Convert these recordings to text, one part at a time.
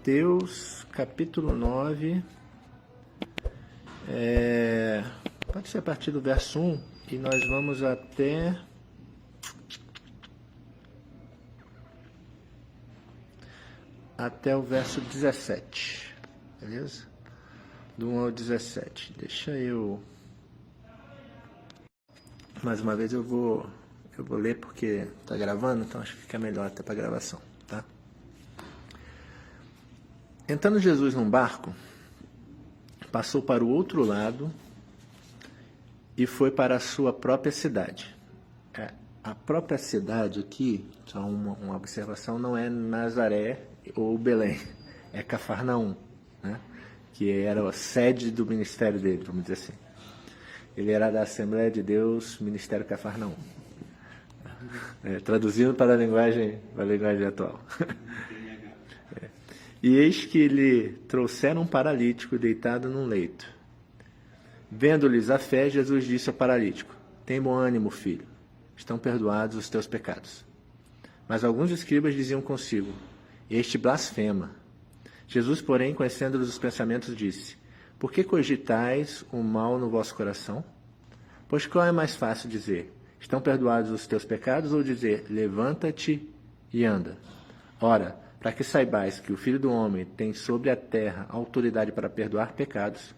Mateus, capítulo 9, pode ser a partir do verso 1, e nós vamos até o verso 17, beleza? Do 1 ao 17. Deixa eu... Mais uma vez eu vou ler porque está gravando, então acho que fica melhor até para a gravação, tá? Entrando Jesus num barco, passou para o outro lado e foi para a sua própria cidade. A própria cidade aqui, só uma observação, não é Nazaré ou Belém, é Cafarnaum, né? Que era a sede do ministério dele, vamos dizer assim. Ele era da Assembleia de Deus, Ministério Cafarnaum. Traduzindo para a linguagem atual. E eis que lhe trouxeram um paralítico deitado num leito. Vendo-lhes a fé, Jesus disse ao paralítico: tem bom ânimo, filho, estão perdoados os teus pecados. Mas alguns escribas diziam consigo: este blasfema. Jesus, porém, conhecendo-lhes os pensamentos, disse: por que cogitais o mal no vosso coração? Pois qual é mais fácil dizer: estão perdoados os teus pecados, ou dizer: levanta-te e anda? Ora, para que saibais que o Filho do Homem tem sobre a terra autoridade para perdoar pecados,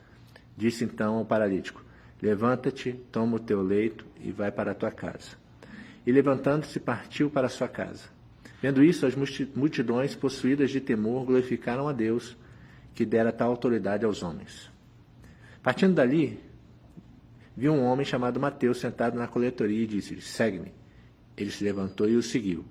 disse então ao paralítico: levanta-te, toma o teu leito e vai para a tua casa. E levantando-se, partiu para a sua casa. Vendo isso, as multidões, possuídas de temor, glorificaram a Deus, que dera tal autoridade aos homens. Partindo dali, viu um homem chamado Mateus sentado na coletoria e disse-lhe: segue-me. Ele se levantou e o seguiu.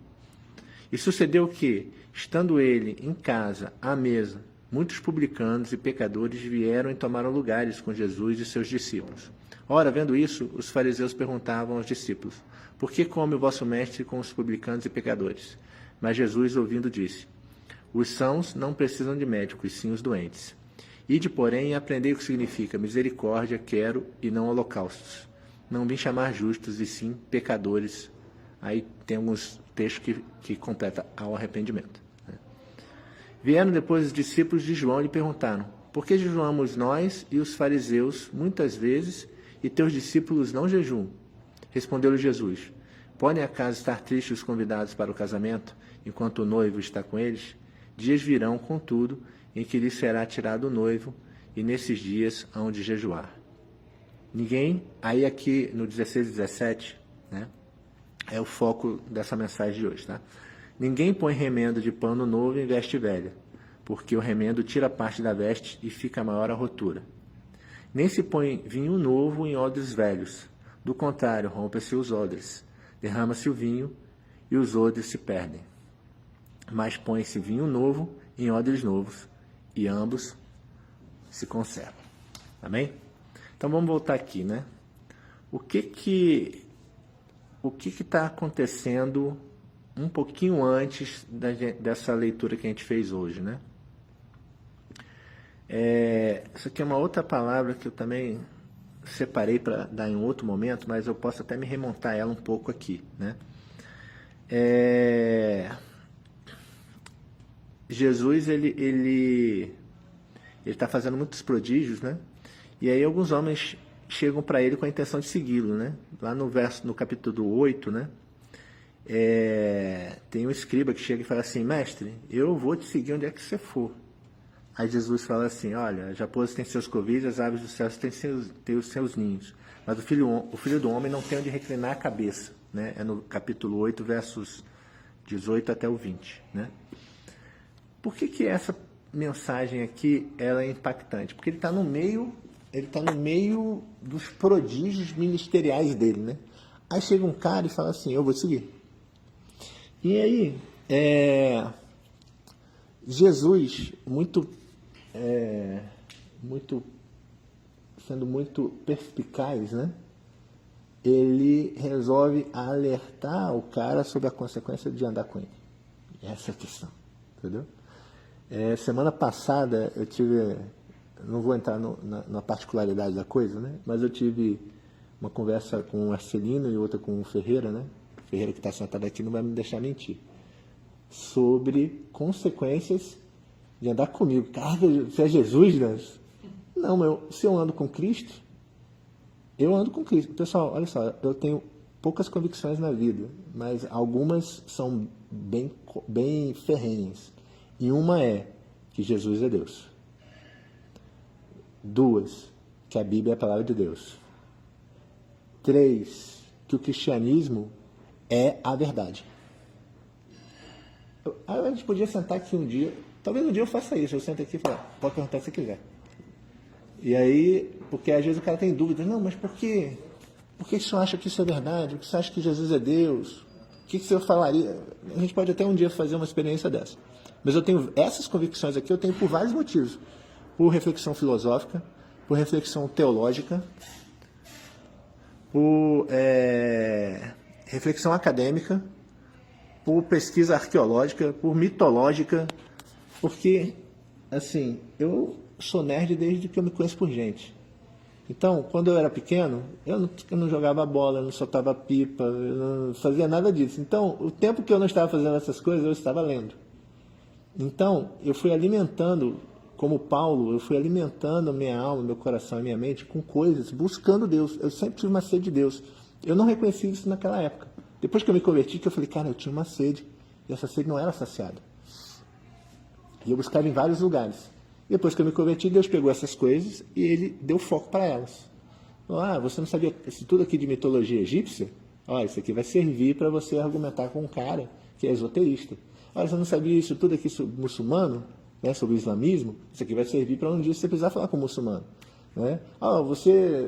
E sucedeu que, estando ele em casa, à mesa, muitos publicanos e pecadores vieram e tomaram lugares com Jesus e seus discípulos. Ora, vendo isso, os fariseus perguntavam aos discípulos: por que come o vosso mestre com os publicanos e pecadores? Mas Jesus, ouvindo, disse: os sãos não precisam de médicos, sim os doentes. Ide, porém, e aprendei o que significa: misericórdia quero e não holocaustos. Não vim chamar justos, e sim pecadores. Aí tem alguns textos que completam ao arrependimento. Vieram depois os discípulos de João e lhe perguntaram: por que jejuamos nós e os fariseus muitas vezes, e teus discípulos não jejuam? Respondeu-lhe Jesus: podem acaso estar tristes os convidados para o casamento, enquanto o noivo está com eles? Dias virão, contudo, em que lhes será tirado o noivo, e nesses dias hão de jejuar. Ninguém, aí aqui no 16 e 17, né, é o foco dessa mensagem de hoje, tá? Ninguém põe remendo de pano novo em veste velha, porque o remendo tira parte da veste e fica maior a rotura. Nem se põe vinho novo em odres velhos, do contrário, rompe-se os odres, derrama-se o vinho e os odres se perdem. Mas põe-se vinho novo em odres novos, e ambos se conservam. Amém? Então vamos voltar aqui, né? O que está acontecendo um pouquinho antes dessa leitura que a gente fez hoje, né? Isso aqui é uma outra palavra que eu também separei para dar em outro momento, mas eu posso até me remontar a ela um pouco aqui, né? Jesus, ele está fazendo muitos prodígios, né? E aí alguns homens chegam para ele com a intenção de segui-lo, né? Lá no capítulo 8, né? Tem um escriba que chega e fala assim: mestre, eu vou te seguir onde é que você for. Aí Jesus fala assim: olha, as raposas têm seus covis, as aves dos céus têm os seus ninhos, mas o filho do homem não tem onde reclinar a cabeça, né? É no capítulo 8, versos 18 até o 20, né? Por que essa mensagem aqui ela é impactante? Porque ele está no meio dos prodígios ministeriais dele, né? Aí chega um cara e fala assim: eu vou te seguir. E aí, Jesus, sendo muito perspicaz, né? Ele resolve alertar o cara sobre a consequência de andar com ele. Essa é a questão, entendeu? Semana passada eu tive, não vou entrar na particularidade da coisa, né? Mas eu tive uma conversa com o Arcelino e outra com o Ferreira, né? O Ferreira que está sentado aqui não vai me deixar mentir, sobre consequências de andar comigo. Cara, você é Jesus, né? Não, se eu ando com Cristo, eu ando com Cristo. Pessoal, olha só, eu tenho poucas convicções na vida, mas algumas são bem ferrenhas. E uma é que Jesus é Deus. 2, que a Bíblia é a palavra de Deus. 3, que o cristianismo é a verdade. A gente podia sentar aqui um dia, talvez um dia eu faça isso, eu sento aqui e falo, pode perguntar se quiser. E aí, porque às vezes o cara tem dúvidas, não, mas por quê? Por que o senhor acha que isso é verdade? Por que você acha que Jesus é Deus? O que o senhor falaria? A gente pode até um dia fazer uma experiência dessa. Mas eu tenho essas convicções aqui, eu tenho por vários motivos. Por reflexão filosófica, por reflexão teológica, por reflexão acadêmica, por pesquisa arqueológica, por mitológica, porque, assim, eu sou nerd desde que eu me conheço por gente. Então, quando eu era pequeno, eu não jogava bola, eu não soltava pipa, eu não fazia nada disso. Então, o tempo que eu não estava fazendo essas coisas, eu estava lendo. Então, eu fui alimentando, como Paulo, eu fui alimentando minha alma, meu coração e minha mente com coisas, buscando Deus. Eu sempre tive uma sede de Deus. Eu não reconheci isso naquela época. Depois que eu me converti, que eu falei, cara, eu tinha uma sede. E essa sede não era saciada. E eu buscava em vários lugares. Depois que eu me converti, Deus pegou essas coisas e Ele deu foco para elas. Você não sabia isso tudo aqui de mitologia egípcia? Isso aqui vai servir para você argumentar com um cara que é esoterista. Você não sabia isso tudo aqui sobre muçulmano, né, sobre o islamismo? Isso aqui vai servir para um dia você precisar falar com o muçulmano. Né? Você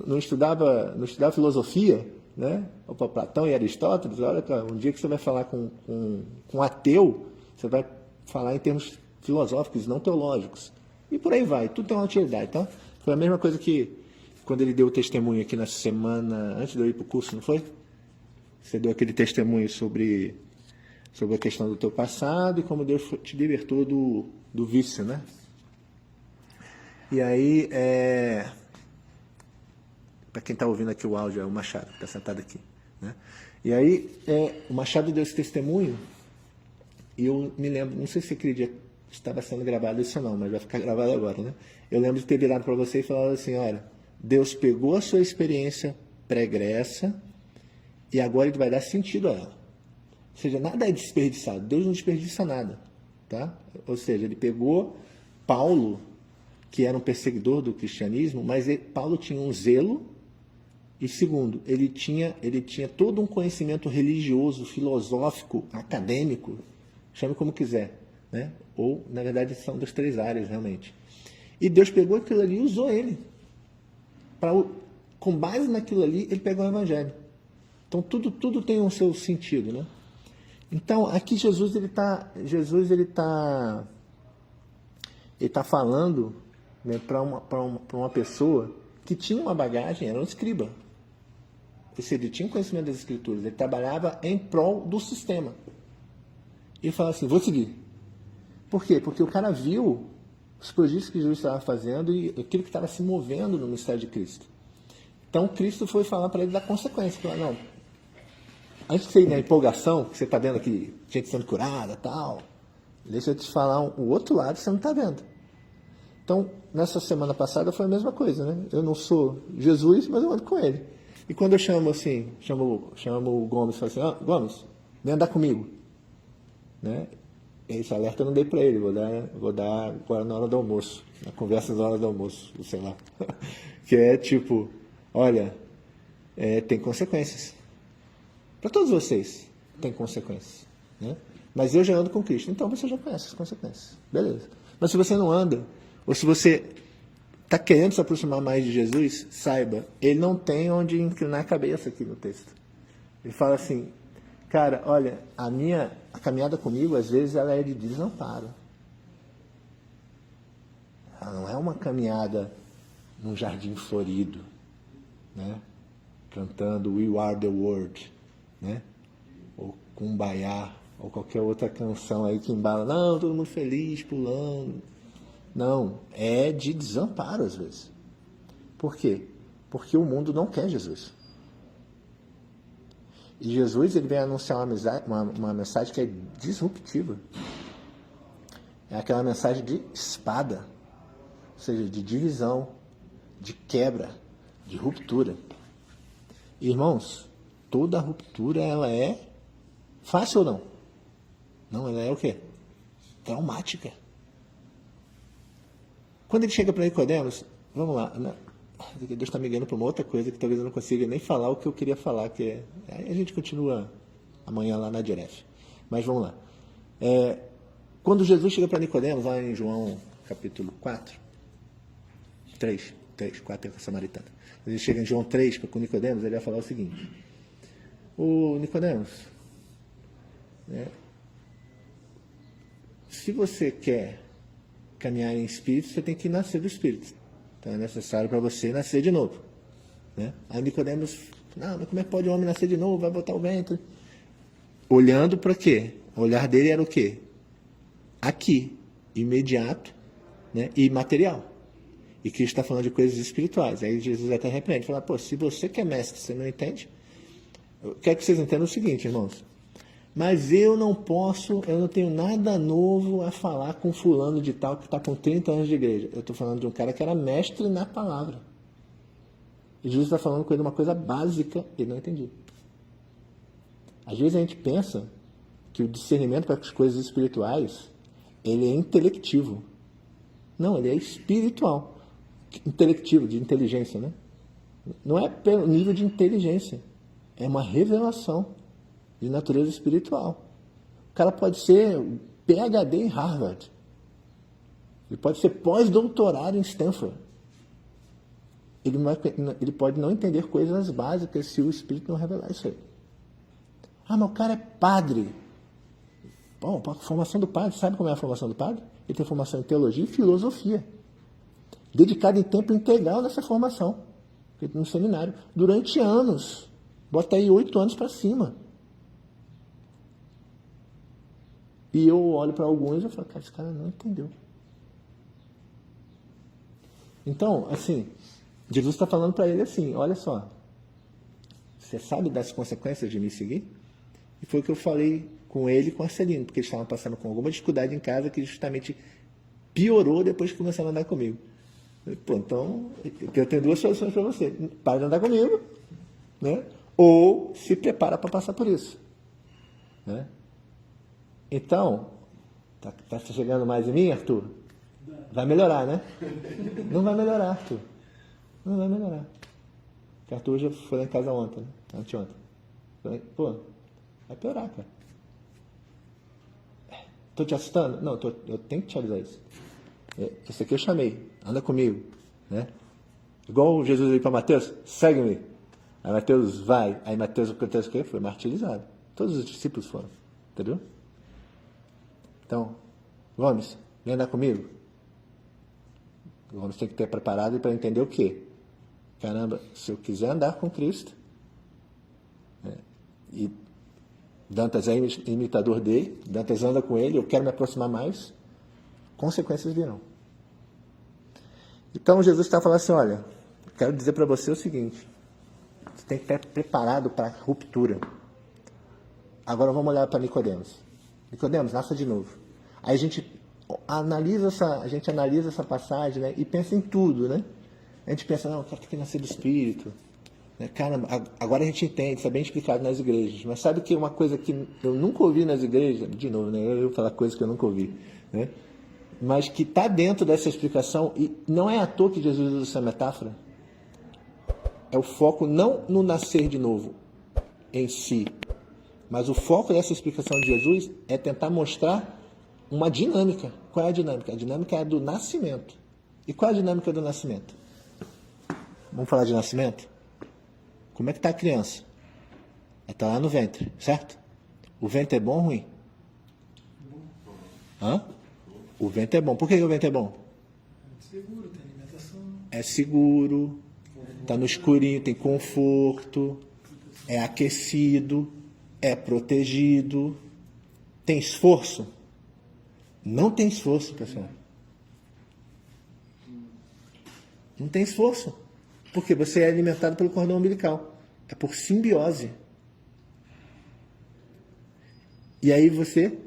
não estudava filosofia, né? Para Platão e Aristóteles? Olha, cara, um dia que você vai falar com um ateu, você vai falar em termos filosóficos, não teológicos. E por aí vai, tudo tem uma utilidade. Tá? Foi a mesma coisa que quando ele deu o testemunho aqui na semana, antes de eu ir para o curso, não foi? Você deu aquele testemunho sobre a questão do teu passado e como Deus te libertou do vício, né? E aí, para quem está ouvindo aqui o áudio, é o Machado, que está sentado aqui. Né? E aí, o Machado deu esse testemunho, e eu me lembro, não sei se aquele dia estava sendo gravado isso ou não, mas vai ficar gravado agora, né? Eu lembro de ter virado para você e falado assim, olha, Deus pegou a sua experiência pregressa e agora Ele vai dar sentido a ela. Ou seja, nada é desperdiçado, Deus não desperdiça nada. Tá? Ou seja, Ele pegou Paulo, que era um perseguidor do cristianismo, mas Paulo tinha um zelo, e segundo, ele tinha todo um conhecimento religioso, filosófico, acadêmico, chame como quiser, né? Ou, na verdade, são das 3 áreas, realmente. E Deus pegou aquilo ali e usou ele. Com base naquilo ali, ele pegou o evangelho. Então, tudo tem um seu sentido, né? Então, aqui Jesus ele tá falando, né, para uma pessoa que tinha uma bagagem, era um escriba. Ou seja, ele tinha conhecimento das escrituras, ele trabalhava em prol do sistema. E ele fala assim, vou seguir. Por quê? Porque o cara viu os prodígios que Jesus estava fazendo e aquilo que estava se movendo no mistério de Cristo. Então, Cristo foi falar para ele da consequência. Falar, não, antes de você ir na empolgação, que você está vendo aqui, gente sendo curada e tal, deixa eu te falar o outro lado que você não está vendo. Então, nessa semana passada foi a mesma coisa, né? Eu não sou Jesus, mas eu ando com ele. E quando eu chamo o Gomes e falo assim, Gomes, vem andar comigo. Né? Esse alerta eu não dei para ele, vou dar agora na hora do almoço, na conversa na hora do almoço, sei lá. Que é tipo, olha, tem consequências. Para todos vocês tem consequências. Né? Mas eu já ando com Cristo, então você já conhece as consequências. Beleza. Mas se você não anda, ou se você está querendo se aproximar mais de Jesus, saiba, ele não tem onde inclinar a cabeça aqui no texto. Ele fala assim, cara, olha, a caminhada comigo, às vezes, ela é de desamparo. Ela não é uma caminhada num jardim florido, né? Cantando We Are the World, né? Ou Kumbaya, ou qualquer outra canção aí que embala, não, todo mundo feliz, pulando. Não, é de desamparo às vezes. Por quê? Porque o mundo não quer Jesus. E Jesus ele vem anunciar uma mensagem que é disruptiva. É aquela mensagem de espada, ou seja, de divisão, de quebra, de ruptura. Irmãos, toda ruptura, ela é fácil ou não? Não, ela é o quê? Traumática. Quando ele chega para Nicodemos, vamos lá, né? Deus está me guiando para uma outra coisa que talvez eu não consiga nem falar o que eu queria falar, que é... a gente continua amanhã lá na Diref. Mas vamos lá. Quando Jesus chega para Nicodemos, lá em João capítulo 4, 4 é a Samaritana. Ele chega em João 3 com Nicodemos, ele vai falar o seguinte: ô Nicodemos, se você quer caminhar em espírito, você tem que nascer do espírito. Então é necessário para você nascer de novo. Né? Aí Nicodemos, não, mas como é que pode o homem nascer de novo? Vai botar o ventre. Olhando para quê? O olhar dele era o quê? Aqui, imediato, né? E material. E Cristo está falando de coisas espirituais. Aí Jesus até repreende, fala, pô, se você que é mestre, você não entende? Eu quero que vocês entendam o seguinte, irmãos. Mas eu não tenho nada novo a falar com fulano de tal que está com 30 anos de igreja. Eu estou falando de um cara que era mestre na palavra. E Jesus está falando com ele uma coisa básica, ele não entendia. Às vezes a gente pensa que o discernimento para as coisas espirituais, ele é intelectivo. Não, ele é espiritual. Intelectivo, de inteligência, né? Não é pelo nível de inteligência. É uma revelação de natureza espiritual. O cara pode ser PhD em Harvard. Ele pode ser pós-doutorado em Stanford. Ele pode não entender coisas básicas se o Espírito não revelar isso aí. Ah, mas o cara é padre. Bom, a formação do padre, sabe como é a formação do padre? Ele tem formação em teologia e filosofia. Dedicado em tempo integral nessa formação. Feito no seminário. Durante anos. Bota aí 8 anos para cima. E eu olho para alguns e falo, cara, esse cara não entendeu. Então, assim, Jesus está falando para ele assim, olha só, você sabe das consequências de me seguir? E foi o que eu falei com ele e com a Celina, porque eles estavam passando com alguma dificuldade em casa que justamente piorou depois que começaram a andar comigo. Pô, então, eu tenho 2 soluções para você. Para de andar comigo, né? Ou se prepara para passar por isso. Né? Então, tá chegando mais em mim, Arthur? Vai melhorar, né? Não vai melhorar, Arthur. Não vai melhorar. Porque Arthur já foi lá em casa ontem, né? Anteontem. Pô, vai piorar, cara. Tô te assustando? Não, eu tenho que te avisar isso. Esse aqui eu chamei. Anda comigo. Né? Igual Jesus veio para Mateus, segue-me. Aí Mateus vai. Aí Mateus, acontece o quê? Foi martirizado. Todos os discípulos foram. Entendeu? Então, Gomes, vem andar comigo. O Gomes tem que ter preparado para entender o quê? Caramba, se eu quiser andar com Cristo, e Dantas é imitador dele, Dantas anda com ele, eu quero me aproximar mais, consequências virão. Então Jesus está falando assim, olha, quero dizer para você o seguinte, você tem que estar preparado para a ruptura. Agora vamos olhar para Nicodemos. Nicodemos, nasça de novo. Aí a gente analisa essa passagem, né, e pensa em tudo, né? A gente pensa, não, o cara tem que nascer do Espírito. Né? Caramba, agora a gente entende, isso é bem explicado nas igrejas. Mas sabe que uma coisa que eu nunca ouvi nas igrejas, de novo, né? Eu vou falar coisas que eu nunca ouvi, né? Mas que está dentro dessa explicação, e não é à toa que Jesus usa essa metáfora. É o foco não no nascer de novo em si, mas o foco dessa explicação de Jesus é tentar mostrar uma dinâmica. Qual é a dinâmica? A dinâmica é a do nascimento. E qual é a dinâmica do nascimento? Vamos falar de nascimento? Como é que está a criança? Ela está lá no ventre, certo? O ventre é bom ou ruim? Hã? O ventre é bom. Por que o ventre é bom? É seguro, tem alimentação. É seguro, está no escurinho, tem conforto, é aquecido, é protegido. Tem esforço? Não tem esforço, pessoal. Não tem esforço. Porque você é alimentado pelo cordão umbilical. É por simbiose. E aí você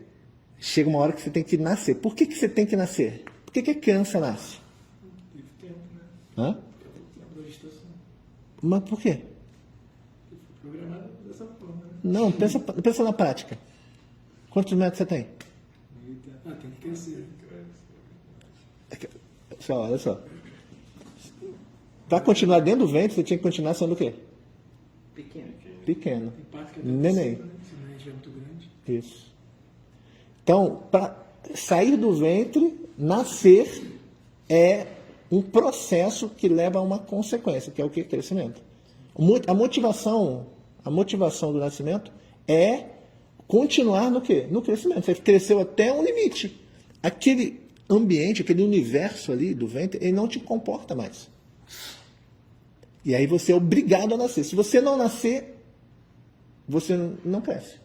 chega uma hora que você tem que nascer. Por que você tem que nascer? Por que a criança nasce? Teve tempo, né? Hã? Teve o tempo da gestação. Mas por quê? Foi programado dessa forma, né? Não, pensa na prática. Quantos metros você tem? Tem que crescer. Só, olha só. Para continuar dentro do ventre, você tinha que continuar sendo o quê? Pequeno. Tem parte que é Neném. possível, né? Se o neném estiver muito grande. Isso. Então, para sair do ventre, nascer é um processo que leva a uma consequência, que é o que? Crescimento. A motivação do nascimento é continuar no quê? No crescimento. Você cresceu até um limite. Aquele ambiente, aquele universo ali do ventre, ele não te comporta mais. E aí você é obrigado a nascer. Se você não nascer, você não cresce.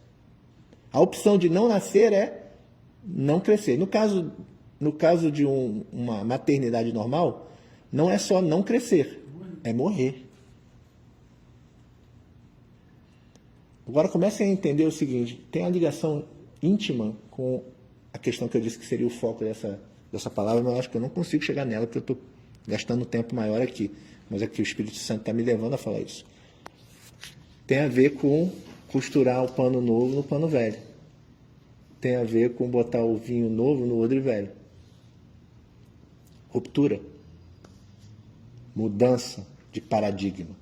A opção de não nascer é não crescer. No caso de uma maternidade normal, não é só não crescer, é morrer. Agora comecem a entender o seguinte, tem uma ligação íntima com a questão que eu disse que seria o foco dessa palavra, mas eu acho que eu não consigo chegar nela, porque eu estou gastando um tempo maior aqui. Mas é que o Espírito Santo está me levando a falar isso. Tem a ver com costurar o pano novo no pano velho. Tem a ver com botar o vinho novo no odre velho. Ruptura. Mudança de paradigma.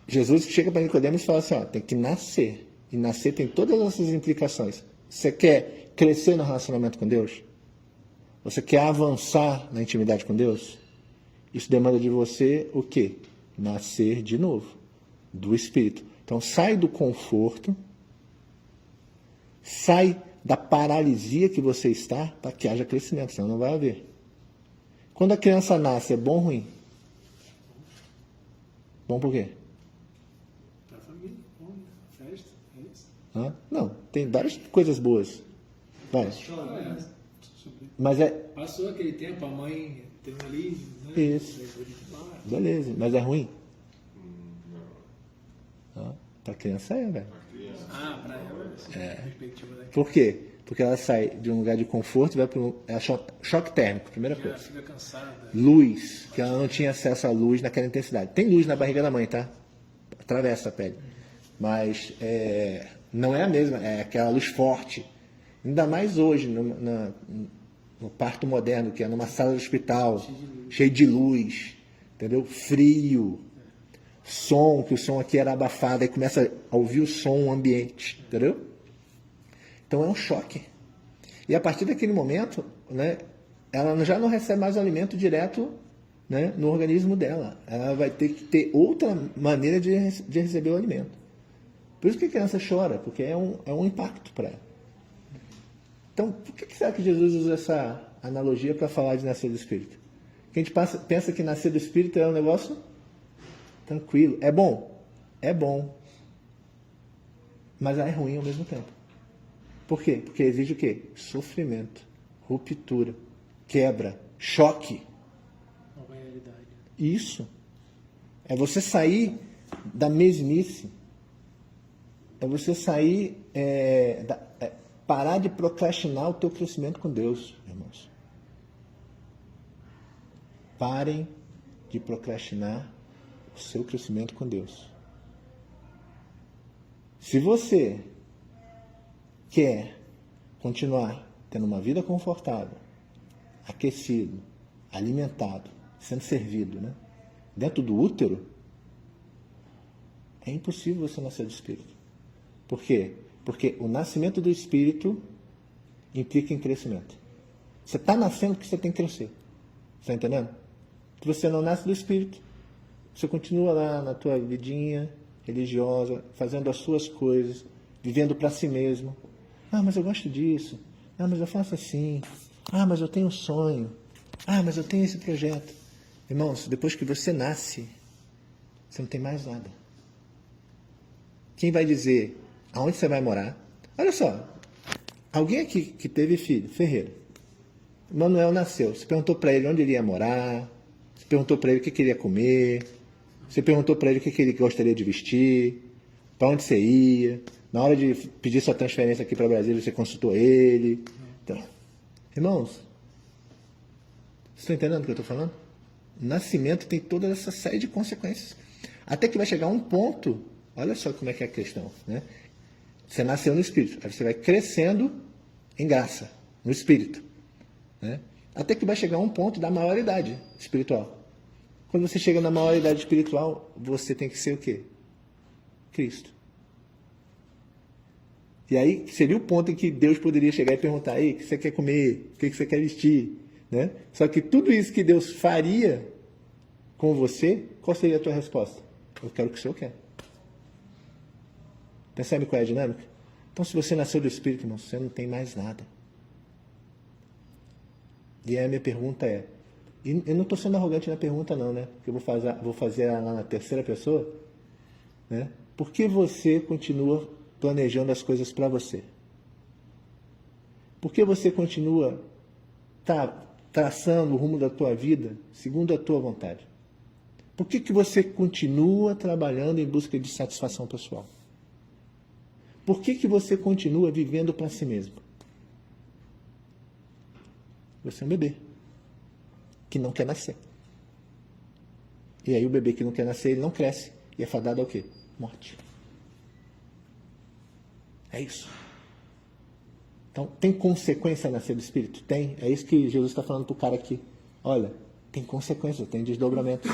Jesus chega para Nicodemos e fala assim, tem que nascer. E nascer tem todas essas implicações. Você quer crescer no relacionamento com Deus? Você quer avançar na intimidade com Deus? Isso demanda de você o quê? Nascer de novo, do Espírito. Então sai do conforto, sai da paralisia que você está para que haja crescimento, senão não vai haver. Quando a criança nasce, é bom ou ruim? Bom por quê? Para a família, festa, é isso. Não, tem várias coisas boas. Vai. Mas é... Passou aquele tempo, a mãe tem um alívio, né? Isso. Beleza, mas é ruim? Para a criança é, velho. Para ela, perspectiva daqui. Por quê? Porque ela sai de um lugar de conforto e vai para choque térmico, primeira Ela coisa. fica cansada. Luz, que ela não tinha acesso à luz naquela intensidade. Tem luz na barriga da mãe, tá? Atravessa a pele. Mas não é a mesma, é aquela luz forte. Ainda mais hoje, no parto moderno, que é numa sala de hospital, cheio de luz, entendeu? Frio, som, que o som aqui era abafado, aí começa a ouvir o som ambiente, entendeu? Então é um choque. E a partir daquele momento, né, ela já não recebe mais o alimento direto, né, no organismo dela. Ela vai ter que ter outra maneira de receber o alimento. Por isso que a criança chora, porque é um impacto para ela. Então, por que será que Jesus usa essa analogia para falar de nascer do Espírito? Porque a gente pensa que nascer do Espírito é um negócio tranquilo. É bom? É bom. Mas é ruim ao mesmo tempo. Por quê? Porque exige o quê? Sofrimento, ruptura, quebra, choque. Nova realidade. Isso. É você sair da mesmice. É você sair... parar de procrastinar o teu crescimento com Deus, irmãos. Parem de procrastinar o seu crescimento com Deus. Se você quer continuar tendo uma vida confortável, aquecido, alimentado, sendo servido, né, dentro do útero, é impossível você nascer do Espírito. Por quê? Porque o nascimento do Espírito implica em crescimento. Você está nascendo porque você tem que crescer. Está entendendo? Se você não nasce do Espírito, você continua lá na tua vidinha religiosa, fazendo as suas coisas, vivendo para si mesmo. Mas eu gosto disso. Mas eu faço assim. Mas eu tenho um sonho. Mas eu tenho esse projeto. Irmãos, depois que você nasce, você não tem mais nada. Quem vai dizer aonde você vai morar? Olha só, alguém aqui que teve filho, Ferreira, Manuel nasceu, você perguntou para ele onde ele ia morar, você perguntou para ele o que ele ia comer, você perguntou para ele o que ele gostaria de vestir, para onde você ia, Na hora de pedir sua transferência aqui para Brasília, você consultou ele. Então, irmãos, vocês estão entendendo o que eu estou falando? Nascimento tem toda essa série de consequências. Até que vai chegar um ponto, olha só como é que é a questão, né? Você nasceu no Espírito, aí você vai crescendo em graça, no Espírito, né? Até que vai chegar um ponto da maioridade espiritual. Quando você chega na maioridade espiritual, você tem que ser o quê? Cristo. E aí seria o ponto em que Deus poderia chegar e perguntar, aí, o que você quer comer? O que você quer vestir? Né? Só que tudo isso que Deus faria com você, qual seria a tua resposta? Eu quero o que o Senhor quer. Percebe qual é a dinâmica? Então, se você nasceu do Espírito, irmão, você não tem mais nada. E aí a minha pergunta é, e eu não estou sendo arrogante na pergunta não, né? Porque eu vou fazer ela na terceira pessoa, né? Por que você continua planejando as coisas para você? Por que você continua traçando o rumo da tua vida segundo a tua vontade? Por que você continua trabalhando em busca de satisfação pessoal? Por que você continua vivendo para si mesmo? Você é um bebê que não quer nascer. E aí o bebê que não quer nascer, ele não cresce. E é fadado ao quê? Morte. É isso. Então, tem consequência nascer do Espírito? Tem. É isso que Jesus está falando para o cara aqui. Olha, tem consequência, tem desdobramento,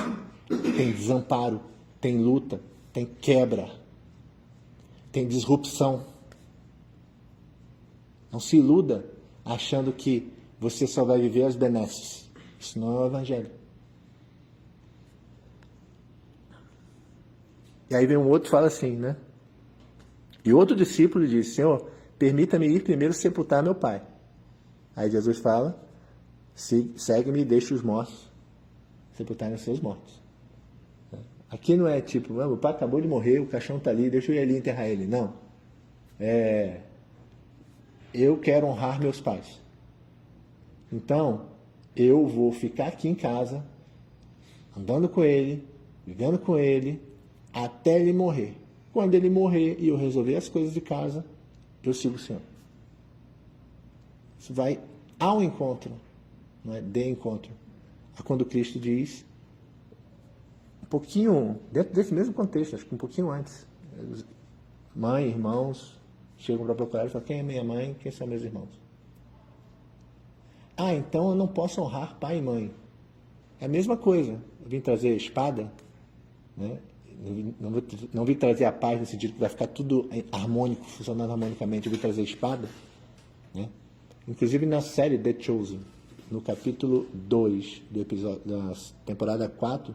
tem desamparo, tem luta, tem quebra, tem disrupção. Não se iluda achando que você só vai viver as benesses. Isso não é o Evangelho. E aí vem um outro e fala assim, né? E outro discípulo diz, Senhor, permita-me ir primeiro sepultar meu pai. Aí Jesus fala, segue-me e deixe os mortos sepultarem os seus mortos. Aqui não é tipo, meu pai acabou de morrer, o caixão está ali, deixa eu ir ali enterrar ele. Não. Eu quero honrar meus pais. Então, eu vou ficar aqui em casa, andando com ele, vivendo com ele, até ele morrer. Quando ele morrer e eu resolver as coisas de casa, eu sigo o Senhor. Isso vai ao encontro, não é de encontro, a quando Cristo diz, um pouquinho, dentro desse mesmo contexto, acho que um pouquinho antes, mãe, irmãos, chegam para procurar e falam, quem é minha mãe, quem são meus irmãos? Ah, então eu não posso honrar pai e mãe. É a mesma coisa, eu vim trazer a espada, né? Não vim trazer a paz no sentido que vai ficar tudo harmônico, funcionando harmonicamente, eu vim trazer a espada, né? Inclusive na série The Chosen, no capítulo 2 do episódio, da temporada 4,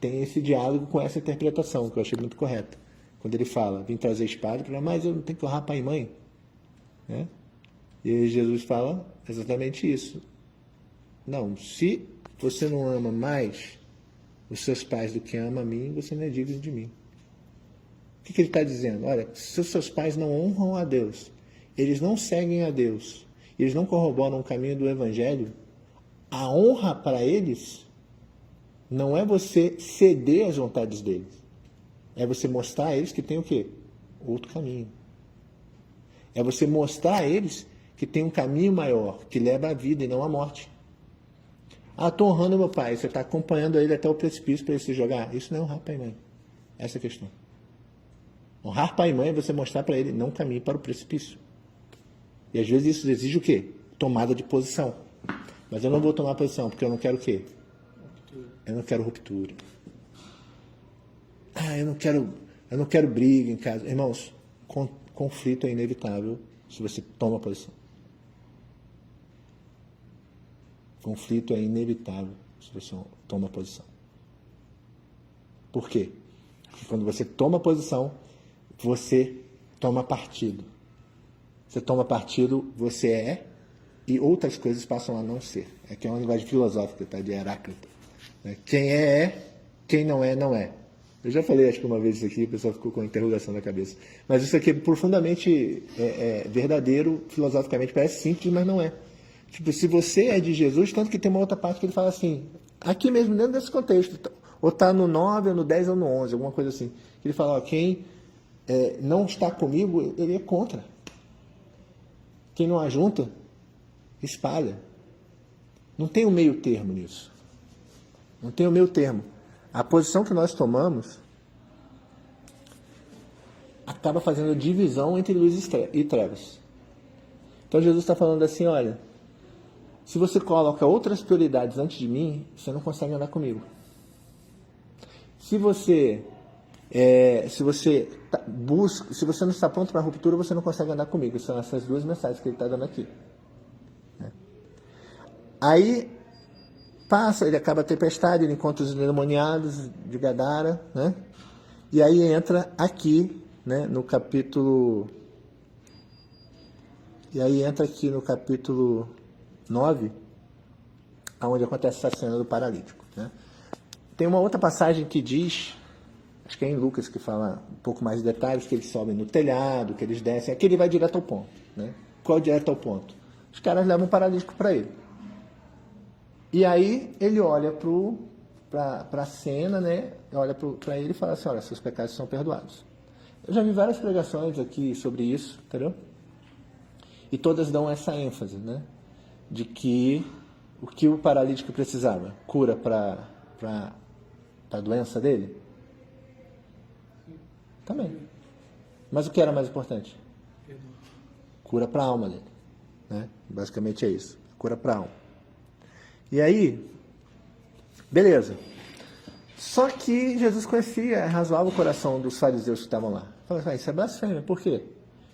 tem esse diálogo com essa interpretação, que eu achei muito correta. Quando ele fala, vim trazer a espada, ele fala, mas eu não tenho que honrar pai e mãe, né? E aí Jesus fala exatamente isso. Não, se você não ama mais os seus pais do que ama a mim, você não é digno de mim. O que ele está dizendo? Olha, se os seus pais não honram a Deus, eles não seguem a Deus, eles não corroboram o caminho do Evangelho, a honra para eles não é você ceder às vontades deles. É você mostrar a eles que tem o quê? Outro caminho. É você mostrar a eles que tem um caminho maior, que leva à vida e não à morte. Ah, estou honrando meu pai, você está acompanhando ele até o precipício para ele se jogar. Isso não é honrar pai e mãe. Essa é a questão. Honrar pai e mãe é você mostrar para ele não caminho para o precipício. E às vezes isso exige o quê? Tomada de posição. Mas eu não vou tomar posição, porque eu não quero o quê? Eu não quero ruptura. Ah, eu não quero briga em casa. Irmãos, conflito é inevitável se você toma posição. Conflito é inevitável se você toma posição. Por quê? Porque quando você toma posição, você toma partido. Você toma partido, você é, e outras coisas passam a não ser. Aqui é uma linguagem filosófica, tá? De Heráclito. Quem é, quem não é, não é. Eu já falei, acho que uma vez isso aqui, o pessoal ficou com a interrogação na cabeça. Mas isso aqui é profundamente verdadeiro, filosoficamente, parece simples, mas não é. Tipo, se você é de Jesus, tanto que tem uma outra parte que ele fala assim, aqui mesmo, dentro desse contexto, ou está no 9, ou no 10, ou no 11, alguma coisa assim. Ele fala, ó, quem não está comigo, ele é contra. Quem não ajunta, espalha. Não tem um meio termo nisso. Não tem um meio termo. A posição que nós tomamos acaba fazendo divisão entre luz e trevas. Então Jesus está falando assim, olha, se você coloca outras prioridades antes de mim, você não consegue andar comigo. Se você busca, se você não está pronto para a ruptura, você não consegue andar comigo. São essas duas mensagens que ele está dando aqui. Aí passa, ele acaba a tempestade, ele encontra os endemoniados de Gadara, né? E aí entra aqui, né, no capítulo... E aí entra aqui no capítulo 9, onde acontece essa cena do paralítico, né? Tem uma outra passagem que diz, acho que é em Lucas que fala um pouco mais de detalhes, que eles sobem no telhado, que eles descem, aqui ele vai direto ao ponto, né? Qual é direto ao ponto? Os caras levam um paralítico para ele. E aí ele olha para a cena, né? Olha para ele e fala assim, olha, seus pecados são perdoados. Eu já vi várias pregações aqui sobre isso, entendeu? E todas dão essa ênfase, né? De que o que o paralítico precisava? Cura para a doença dele? Também. Mas o que era mais importante? Cura para a alma dele, né? Basicamente é isso. Cura para a alma. E aí, beleza. Só que Jesus conhecia, razoava o coração dos fariseus que estavam lá. Falou assim, isso é blasfêmia. Por quê?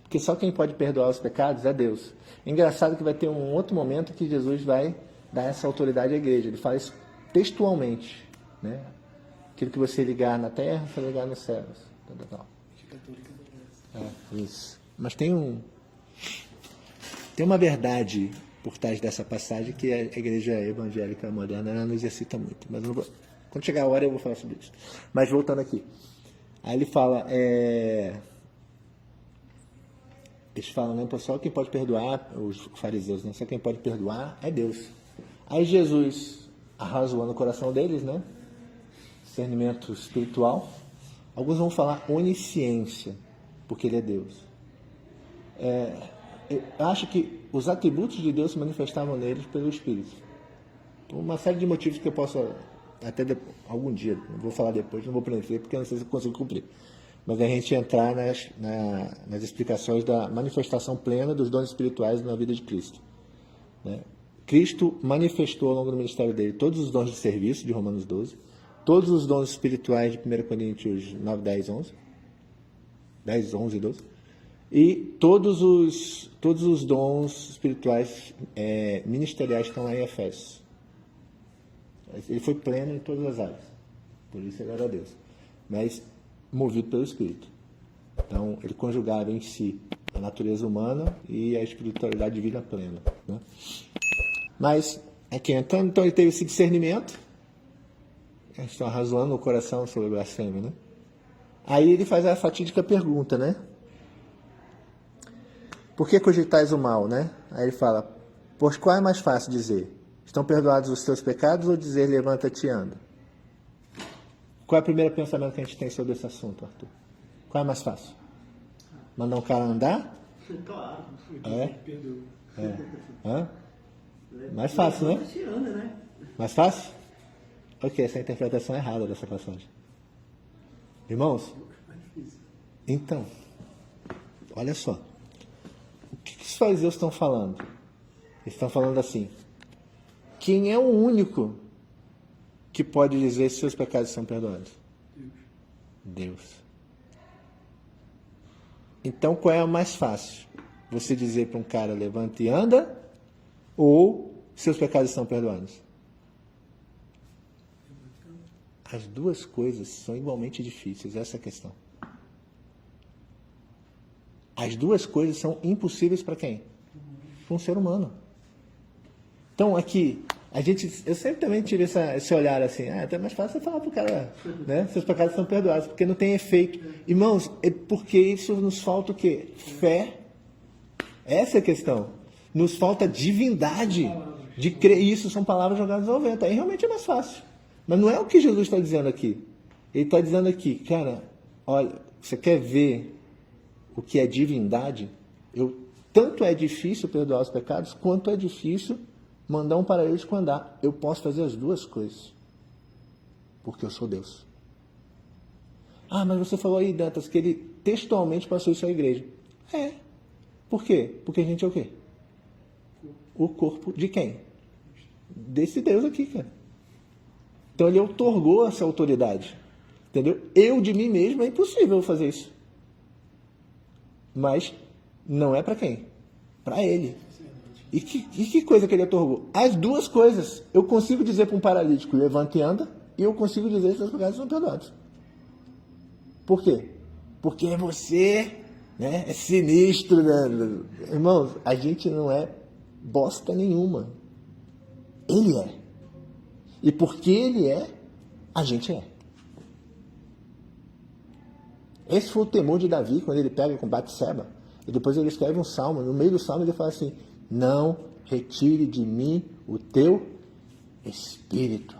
Porque só quem pode perdoar os pecados é Deus. Engraçado que vai ter um outro momento que Jesus vai dar essa autoridade à igreja. Ele fala isso textualmente, né? Aquilo que você ligar na terra, você ligar nos céus. Isso. Mas tem uma verdade por trás dessa passagem que a igreja evangélica moderna ela não exercita muito. Mas quando chegar a hora eu vou falar sobre isso. Mas voltando aqui. Aí ele fala... Eles falam, né, só quem pode perdoar, os fariseus, né, só quem pode perdoar é Deus. Aí Jesus, arrazoando o coração deles, né, discernimento espiritual, alguns vão falar onisciência, porque ele é Deus. Eu acho que os atributos de Deus se manifestavam neles pelo Espírito. Por uma série de motivos que eu posso, até algum dia, não vou falar depois, não vou preencher, porque eu não sei se eu consigo cumprir. Mas a gente entrar nas explicações da manifestação plena dos dons espirituais na vida de Cristo. Né? Cristo manifestou ao longo do ministério dele todos os dons de serviço, de Romanos 12, todos os dons espirituais de 1 Coríntios 9, 10, 11, 10, 11 e 12, e todos os dons espirituais ministeriais que estão lá em Efésios. Ele foi pleno em todas as áreas, por isso ele era Deus. Mas movido pelo Espírito. Então, ele conjugava em si a natureza humana e a espiritualidade divina plena. Né? Mas, aqui então ele teve esse discernimento. Eles estão arrazoando o coração sobre o blasfêmio, né? Aí ele faz a fatídica pergunta, né? Por que cogitais o mal, né? Aí ele fala, pois qual é mais fácil dizer? Estão perdoados os teus pecados ou dizer levanta-te e anda? Qual é o primeiro pensamento que a gente tem sobre esse assunto, Arthur? Qual é mais fácil? Mandar um cara andar? Claro. Mais fácil, né? Mais fácil? Ok, essa é a interpretação errada dessa passagem. Irmãos, então, olha só. O que os fariseus estão falando? Eles estão falando assim, quem é o único que pode dizer se seus pecados são perdoados? Deus. Então, qual é o mais fácil? Você dizer para um cara, levanta e anda, ou seus pecados são perdoados? As duas coisas são igualmente difíceis, essa é a questão. As duas coisas são impossíveis para quem? Para um ser humano. Então, aqui, eu sempre também tive esse olhar assim, até mais fácil você falar para o cara, né? Seus pecados são perdoados, porque não tem efeito. Irmãos, é porque isso nos falta o quê? Fé. Essa é a questão. Nos falta divindade de crer. Isso são palavras jogadas ao vento. Aí realmente é mais fácil. Mas não é o que Jesus está dizendo aqui. Ele está dizendo aqui, cara, olha, você quer ver o que é divindade, tanto é difícil perdoar os pecados, quanto é difícil mandar um paralítico andar. Eu posso fazer as duas coisas, porque eu sou Deus. Ah, mas você falou aí, Dantas, que ele textualmente passou isso à igreja. Por quê? Porque a gente é o quê? O corpo de quem? Desse Deus aqui, cara. Então ele outorgou essa autoridade. Entendeu? Eu, de mim mesmo, é impossível fazer isso. Mas não é para quem? Para ele. E que coisa que ele outorgou? As duas coisas. Eu consigo dizer para um paralítico, levanta e anda, e eu consigo dizer que seus pecados são perdoados. Por quê? Porque você, né, é sinistro. Né? Irmãos, a gente não é bosta nenhuma. Ele é. E porque ele é, a gente é. Esse foi o temor de Davi, quando ele pega com Batseba. E depois ele escreve um salmo. No meio do salmo ele fala assim: não retire de mim o teu espírito.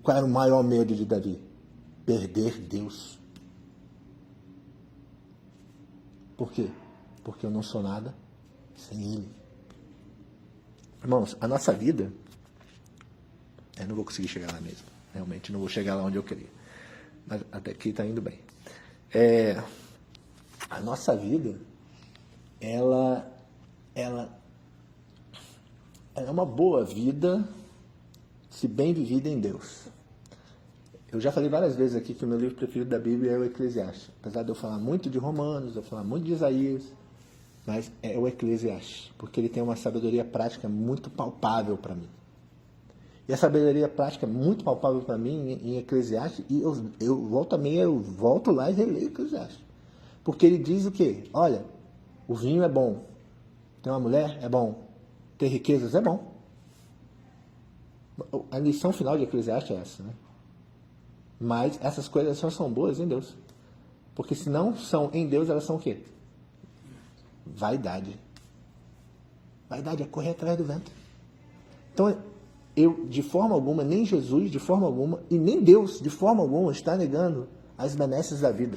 Qual era o maior medo de Davi? Perder Deus. Por quê? Porque eu não sou nada sem Ele. Irmãos, a nossa vida... Eu não vou conseguir chegar lá mesmo. Realmente não vou chegar lá onde eu queria. Mas até aqui está indo bem. A nossa vida, ela é uma boa vida se bem vivida em Deus. Eu já falei várias vezes aqui que o meu livro preferido da Bíblia é o Eclesiastes. Apesar de eu falar muito de Romanos, eu falar muito de Isaías, mas é o Eclesiastes, porque ele tem uma sabedoria prática muito palpável para mim. E a sabedoria prática muito palpável para mim em Eclesiastes, e eu volto lá e releio Eclesiastes. Porque ele diz o quê? Olha, o vinho é bom, ter uma mulher é bom, ter riquezas é bom. A lição final de Eclesiastes é essa, né? Mas essas coisas só são boas em Deus. Porque se não são em Deus, elas são o quê? Vaidade. Vaidade é correr atrás do vento. Então, eu, de forma alguma, nem Jesus, de forma alguma, e nem Deus, de forma alguma, está negando as benesses da vida.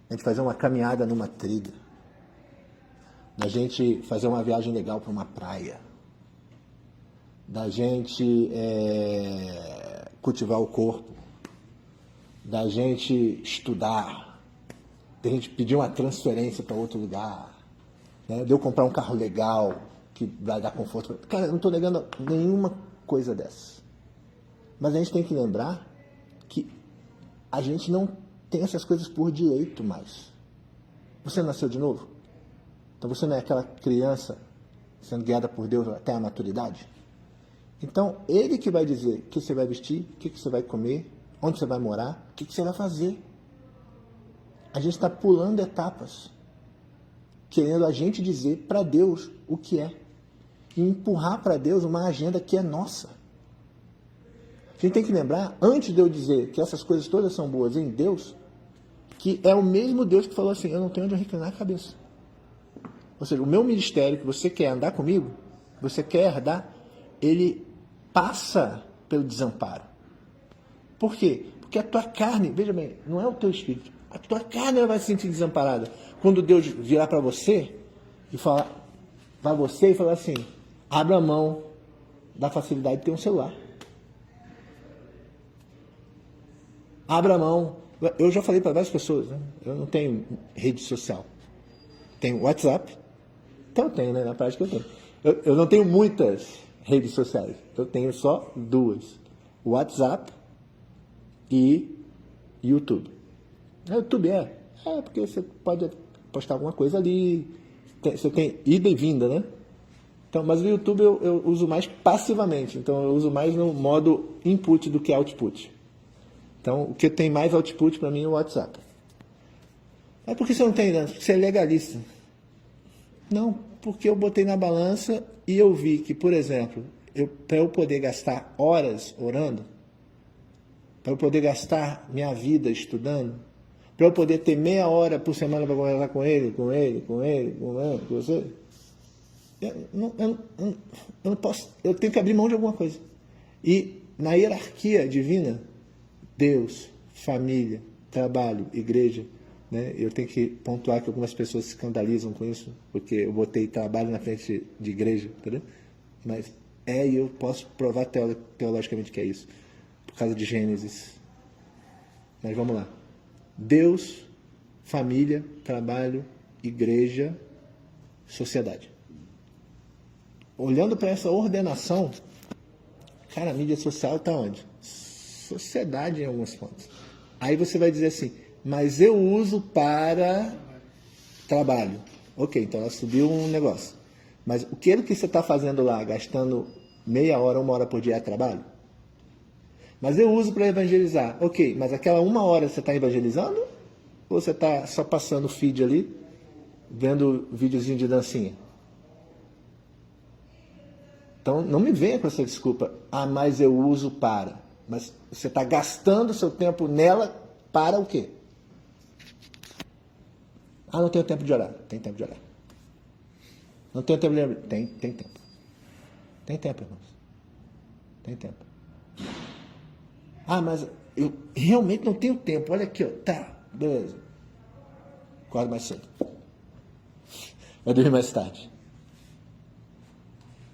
A gente fazer uma caminhada numa trilha. Da gente fazer uma viagem legal para uma praia. Da gente cultivar o corpo. Da gente estudar, da gente pedir uma transferência para outro lugar, né? De eu comprar um carro legal, que vai dar conforto. Cara, eu não estou negando nenhuma coisa dessa. Mas a gente tem que lembrar que a gente não tem essas coisas por direito mais. Você nasceu de novo? Então você não é aquela criança sendo guiada por Deus até a maturidade? Então, Ele que vai dizer o que você vai vestir, o que você vai comer, onde você vai morar, o que você vai fazer. A gente está pulando etapas, querendo a gente dizer para Deus o que é. E empurrar para Deus uma agenda que é nossa. A gente tem que lembrar, antes de eu dizer que essas coisas todas são boas em Deus, que é o mesmo Deus que falou assim: eu não tenho onde reclinar a cabeça. Ou seja, o meu ministério que você quer andar comigo, você quer herdar, ele passa pelo desamparo. Por quê? Porque a tua carne, veja bem, não é o teu espírito. A tua carne ela vai se sentir desamparada. Quando Deus virar para você e falar, vai você e falar assim: abra a mão da facilidade de ter um celular. Abra a mão. Eu já falei para várias pessoas, né? Eu não tenho rede social. Tenho WhatsApp. Então eu tenho, né? Na prática eu tenho. Eu não tenho muitas redes sociais. Eu tenho só duas: WhatsApp e YouTube. YouTube porque você pode postar alguma coisa ali, você tem ida e vinda, né? Então, mas o YouTube eu uso mais passivamente, então eu uso mais no modo input do que output. Então, o que tem mais output para mim é o WhatsApp. É porque você não tem, né? Você é legalista. Não, porque eu botei na balança e eu vi que, por exemplo, para eu poder gastar horas orando, para eu poder gastar minha vida estudando, para eu poder ter meia hora por semana para conversar com você, eu não posso, eu tenho que abrir mão de alguma coisa. E na hierarquia divina, Deus, família, trabalho, igreja, né? Eu tenho que pontuar que algumas pessoas se escandalizam com isso, porque eu botei trabalho na frente de igreja, entendeu? Mas e eu posso provar teologicamente que é isso, por causa de Gênesis. Mas vamos lá. Deus, família, trabalho, igreja, sociedade. Olhando para essa ordenação, cara, a mídia social está onde? Sociedade em alguns pontos. Aí você vai dizer assim, mas eu uso para trabalho. Ok, então ela subiu um negócio. Mas o que você está fazendo lá, gastando meia hora, 1 hora por dia é trabalho? Mas eu uso para evangelizar. Ok, mas aquela 1 hora você está evangelizando? Ou você está só passando o feed ali, vendo videozinho de dancinha? Então não me venha com essa desculpa. Mas eu uso para. Mas você está gastando seu tempo nela para o quê? Não tenho tempo de orar. Tem tempo de orar. Não tenho tempo de orar. Tem tempo. Tem tempo, irmãos. Tem tempo. Mas eu realmente não tenho tempo. Olha aqui, ó. Tá, beleza. Acorda mais cedo. Vai dormir mais tarde.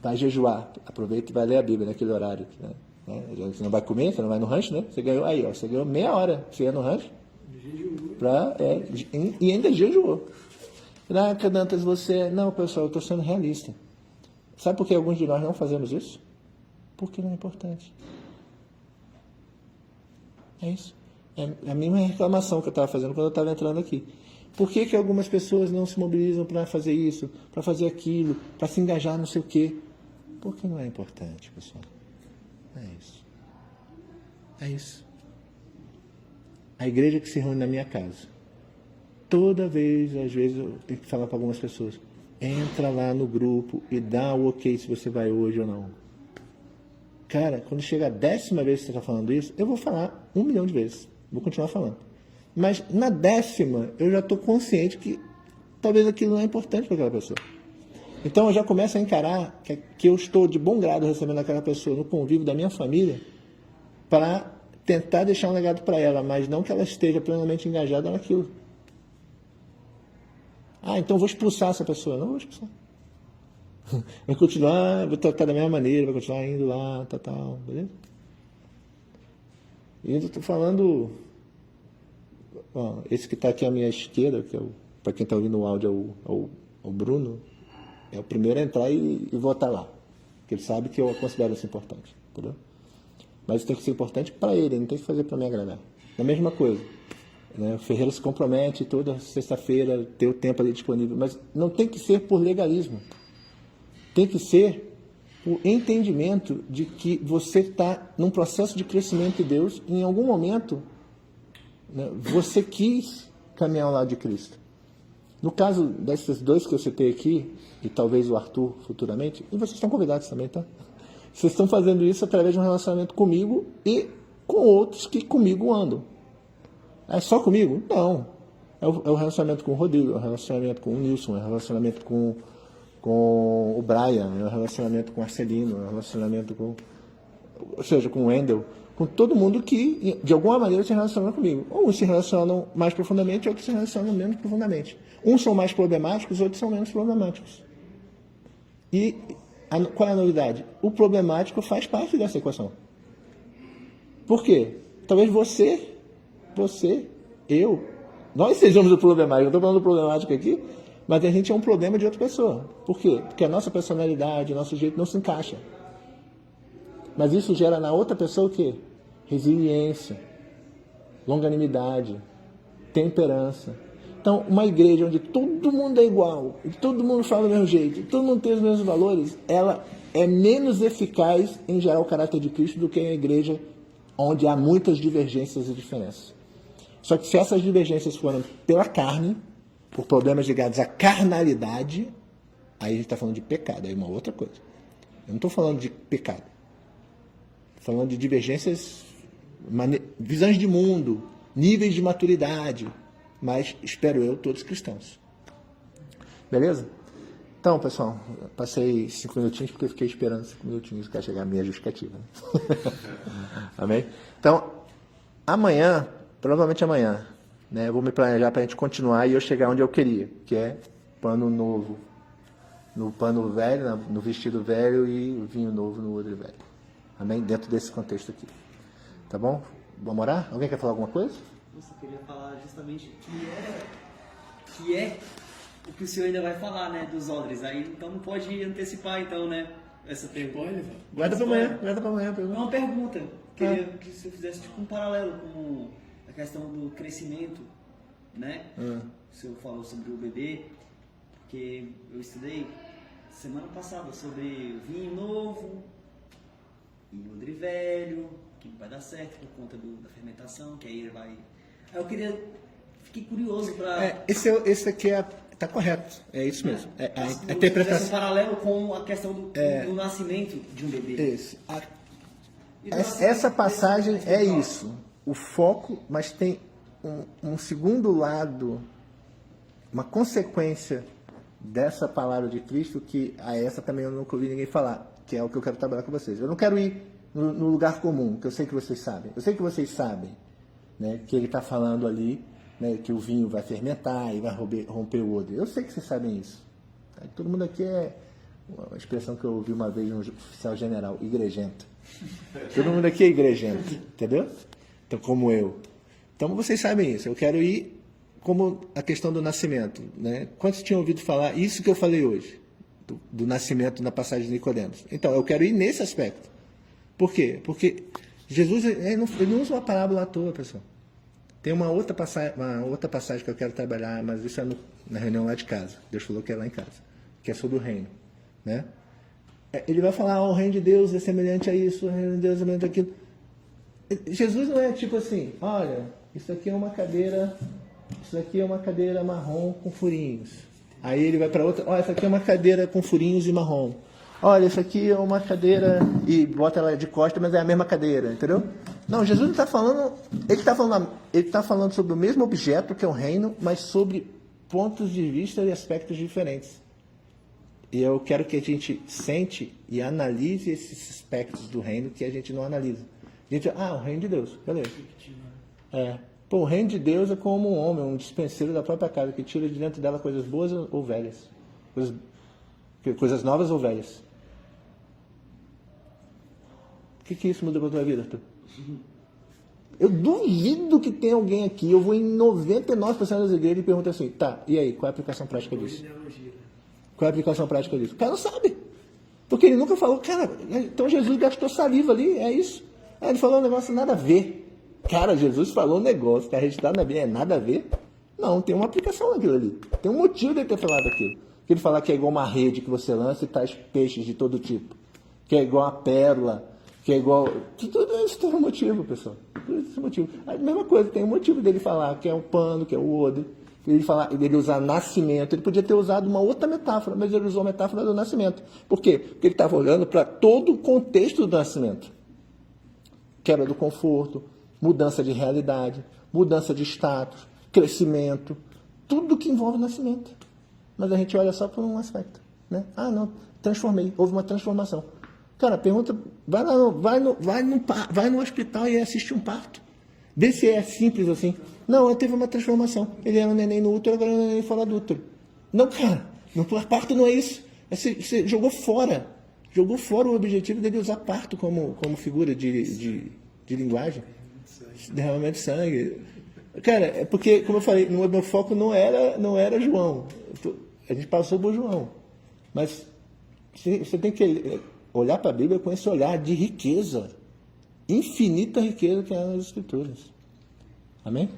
Vai jejuar. Aproveita e vai ler a Bíblia naquele horário. Né? Você não vai comer, você não vai no rancho, né? Você ganhou aí, ó. Você ganhou meia hora. Você ia no rancho. E ainda jejuou. Dantas, você... Não, pessoal, eu estou sendo realista. Sabe por que alguns de nós não fazemos isso? Porque não é importante. É isso. É a mesma reclamação que eu estava fazendo quando eu estava entrando aqui. Por que algumas pessoas não se mobilizam para fazer isso, para fazer aquilo, para se engajar não sei o quê? Porque não é importante, pessoal. É isso. É isso. A igreja que se reúne na minha casa. Toda vez, às vezes, eu tenho que falar para algumas pessoas. Entra lá no grupo e dá o ok se você vai hoje ou não. Cara, quando chega a 10ª vez que você está falando isso, eu vou falar 1 milhão de vezes. Vou continuar falando. Mas na 10ª, eu já estou consciente que talvez aquilo não é importante para aquela pessoa. Então eu já começo a encarar que eu estou de bom grado recebendo aquela pessoa no convívio da minha família para tentar deixar um legado para ela, mas não que ela esteja plenamente engajada naquilo. Então eu vou expulsar essa pessoa. Não vou expulsar. Vai continuar, vou tratar da mesma maneira, vai continuar indo lá, tal, beleza? E eu estou falando... esse que está aqui à minha esquerda, que para quem está ouvindo o áudio, é o Bruno, é o primeiro a entrar e votar lá. Porque ele sabe que eu considero isso importante, entendeu? Mas tem que ser importante para ele, não tem que fazer para me agradar. É a mesma coisa. Né? O Ferreira se compromete toda sexta-feira, ter o tempo ali disponível, mas não tem que ser por legalismo. Tem que ser por entendimento de que você está num processo de crescimento de Deus e em algum momento, né, você quis caminhar ao lado de Cristo. No caso desses 2 que eu citei aqui, e talvez o Arthur futuramente, e vocês estão convidados também, tá? Vocês estão fazendo isso através de um relacionamento comigo e com outros que comigo andam. É só comigo? Não. É o relacionamento com o Rodrigo, é o relacionamento com o Nilson, é o relacionamento com o Brian, é o relacionamento com o Arcelino, é o relacionamento com o Wendel, com todo mundo que, de alguma maneira, se relaciona comigo. Uns se relacionam mais profundamente, outros se relacionam menos profundamente. Uns são mais problemáticos, outros são menos problemáticos. E qual é a novidade? O problemático faz parte dessa equação. Por quê? Talvez você, eu, nós sejamos o problemático. Eu estou falando do problemático aqui, mas a gente é um problema de outra pessoa. Por quê? Porque a nossa personalidade, o nosso jeito não se encaixa. Mas isso gera na outra pessoa o quê? Resiliência, longanimidade, temperança. Então, uma igreja onde todo mundo é igual, todo mundo fala do mesmo jeito, todo mundo tem os mesmos valores, ela é menos eficaz em gerar o caráter de Cristo do que a igreja onde há muitas divergências e diferenças. Só que se essas divergências forem pela carne, por problemas ligados à carnalidade, aí a gente está falando de pecado, aí é uma outra coisa. Eu não estou falando de pecado. Estou falando de divergências, visões de mundo, níveis de maturidade, mas, espero eu, todos cristãos. Beleza? Então, pessoal, passei 5 minutinhos porque eu fiquei esperando 5 minutinhos para chegar a minha justificativa. Né? Amém? Então, amanhã, provavelmente amanhã, né? Eu vou me planejar para a gente continuar e eu chegar onde eu queria, que é pano novo no pano velho, no vestido velho e vinho novo no odre velho. Amém? Dentro desse contexto aqui. Tá bom? Vamos orar? Alguém quer falar alguma coisa? Nossa, eu queria falar justamente que é o que o senhor ainda vai falar, né, dos odres. Aí, então não pode antecipar, então, né, essa pergunta. Spoiler, Guarda pra amanhã. É uma pergunta. Queria que você fizesse tipo um paralelo com a questão do crescimento, né? O senhor falou sobre o bebê, porque eu estudei semana passada sobre vinho novo e odre velho, que vai dar certo por conta da fermentação, que aí ele vai... Aí eu fiquei curioso para... Esse aqui tá correto, é isso mesmo. A interpretação... Um paralelo com a questão do nascimento de um bebê. Esse. Essa passagem é isso, o foco, mas tem um segundo lado, uma consequência dessa palavra de Cristo, que a essa também eu nunca ouvi ninguém falar, que é o que eu quero trabalhar com vocês. Eu não quero ir no lugar comum, que eu sei que vocês sabem. Eu sei que vocês sabem, né, que ele está falando ali, né, que o vinho vai fermentar e vai romper o odre. Eu sei que vocês sabem isso. Tá? Todo mundo aqui é uma expressão que eu ouvi uma vez de um oficial general, igrejento. Todo mundo aqui é igrejento, entendeu? Então, como eu. Então, vocês sabem isso. Eu quero ir como a questão do nascimento, né? Quantos tinham ouvido falar isso que eu falei hoje? Do nascimento na passagem de Nicodemos. Então, eu quero ir nesse aspecto. Por quê? Porque Jesus ele não usa uma parábola à toa, pessoal. Tem uma outra passagem que eu quero trabalhar, mas isso é na reunião lá de casa. Deus falou que é lá em casa. Que é sobre o reino, né? Ele vai falar, o reino de Deus é semelhante a isso, o reino de Deus é semelhante a aquilo. Jesus não é tipo assim, olha, isso aqui é uma cadeira marrom com furinhos. Aí ele vai para outra, olha, isso aqui é uma cadeira com furinhos e marrom. Olha, isso aqui é uma cadeira, e bota ela de costas, mas é a mesma cadeira, entendeu? Não, Jesus não está falando, ele está falando sobre o mesmo objeto, que é o reino, mas sobre pontos de vista e aspectos diferentes. E eu quero que a gente sente e analise esses aspectos do reino que a gente não analisa. A gente, o reino de Deus, beleza. O reino de Deus é como um homem, um dispenseiro da própria casa, que tira de dentro dela coisas boas ou velhas. Coisas novas ou velhas. O que isso muda para a tua vida, Arthur? Eu duvido que tenha alguém aqui, eu vou em 99% das igrejas e pergunto assim, tá, e aí, qual é a aplicação prática disso? Qual é a aplicação prática disso? O cara não sabe. Porque ele nunca falou, cara, então Jesus gastou saliva ali, é isso. Aí ele falou um negócio nada a ver. Cara, Jesus falou um negócio que a gente está na Bíblia, é nada a ver? Não, tem uma aplicação naquilo ali. Tem um motivo dele ter falado aquilo. Que ele fala que é igual uma rede que você lança e tais peixes de todo tipo. Que é igual a pérola, que é igual... Tudo isso tem um motivo, pessoal. Tudo isso tem um motivo. A mesma coisa, tem um motivo dele falar que é o pano, que é o odre. Ele usar nascimento, ele podia ter usado uma outra metáfora, mas ele usou a metáfora do nascimento. Por quê? Porque ele estava olhando para todo o contexto do nascimento. Quebra do conforto, mudança de realidade, mudança de status, crescimento, tudo que envolve o nascimento. Mas a gente olha só por um aspecto, né? Não, transformei, houve uma transformação. Cara, pergunta, vai no hospital e assiste um parto. Vê se é simples assim. Não, teve uma transformação. Ele era um neném no útero, agora é um neném fora do útero. Não, cara, parto não é isso. Você jogou fora o objetivo dele usar parto como figura de linguagem. Derramamento de sangue. Cara, é porque, como eu falei, o meu foco não era João. A gente passou por João. Mas você tem que olhar para a Bíblia com esse olhar de riqueza. Infinita riqueza que há nas Escrituras. Amém?